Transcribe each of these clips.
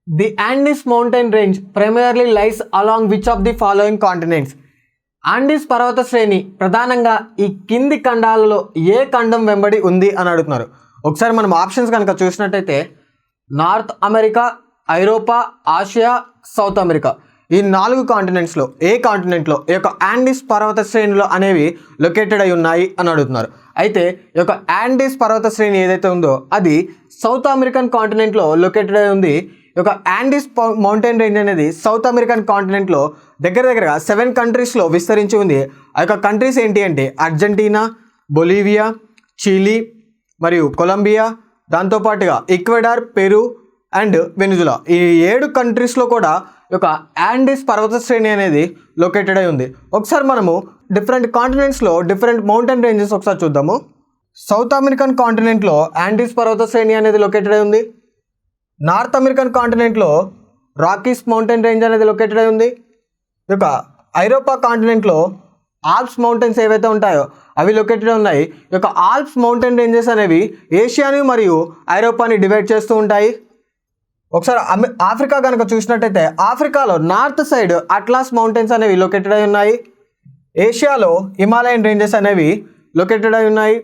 The యాండీస్ mountain range primarily lies along which of the following continents? Andes పర్వత శ్రేణి ప్రధానంగా ఈ కింది ఖండాలలో ఏ ఖండం వెంబడి ఉంది అని అడుగుతున్నారు. ఒకసారి మనం ఆప్షన్స్ కనుక చూసినట్టయితే నార్త్ అమెరికా, ఐరోపా, ఆసియా, సౌత్ అమెరికా, ఈ 4 కాంటినెంట్స్లో ఏ కాంటినెంట్లో ఈ యొక్క యాండీస్ పర్వత శ్రేణులు అనేవి లొకేటెడ్ అయి ఉన్నాయి అని అడుగుతున్నారు. అయితే ఈ యొక్క యాండీస్ పర్వత శ్రేణి ఏదైతే ఉందో అది సౌత్ అమెరికన్ కాంటినెంట్లో లొకేటెడ్ అయి ఉంది. ఈ యొక్క యాండీస్ మౌంటైన్ రేంజ్ అనేది సౌత్ అమెరికన్ కాంటినెంట్లో దగ్గరగా 7 కంట్రీస్లో విస్తరించి ఉంది. ఆ యొక్క కంట్రీస్ ఏంటి అంటే అర్జెంటీనా, బొలీవియా, చిలీ మరియు కొలంబియా, దాంతోపాటుగా ఈక్వెడార్, పెరు అండ్ వెనిజులా, ఈ 7 కంట్రీస్లో కూడా ఈ యొక్క యాండీస్ పర్వత శ్రేణి అనేది లొకేటెడ్ అయి ఉంది. ఒకసారి మనము డిఫరెంట్ కాంటినెంట్స్లో డిఫరెంట్ మౌంటైన్ రేంజెస్ ఒకసారి చూద్దాము. సౌత్ అమెరికన్ కాంటినెంట్లో యాండీస్ పర్వత శ్రేణి అనేది లొకేటెడ్ అయి ఉంది. నార్త్ అమెరికన్ కాంటినెంట్లో రాకీస్ మౌంటైన్ రేంజ్ అనేది లొకేటెడ్ అయి ఉంది. ఈ యొక్క ఐరోపా కాంటినెంట్లో ఆల్ప్స్ మౌంటైన్స్ ఏవైతే ఉంటాయో అవి లొకేటెడ్ ఉన్నాయి. ఈ యొక్క ఆల్ప్స్ మౌంటైన్ రేంజెస్ అనేవి ఏషియాని మరియు ఐరోపాని డివైడ్ చేస్తూ ఉంటాయి. ఒకసారి ఆఫ్రికా కనుక చూసినట్టయితే ఆఫ్రికాలో నార్త్ సైడ్ అట్లాస్ మౌంటైన్స్ అనేవి లొకేటెడ్ అయి ఉన్నాయి. ఏషియాలో హిమాలయన్ రేంజెస్ అనేవి లొకేటెడ్ అయి ఉన్నాయి.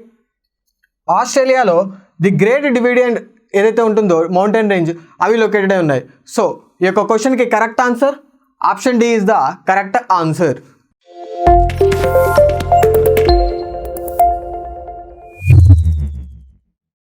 ఆస్ట్రేలియాలో ది గ్రేట్ డివిడెండ్ ఏదైతే ఉంటుందో మౌంటైన్ రేంజ్ అవి లొకేటెడ్ అయి ఉన్నాయి. సో ఈ యొక్క క్వశ్చన్కి correct answer option D is the correct answer.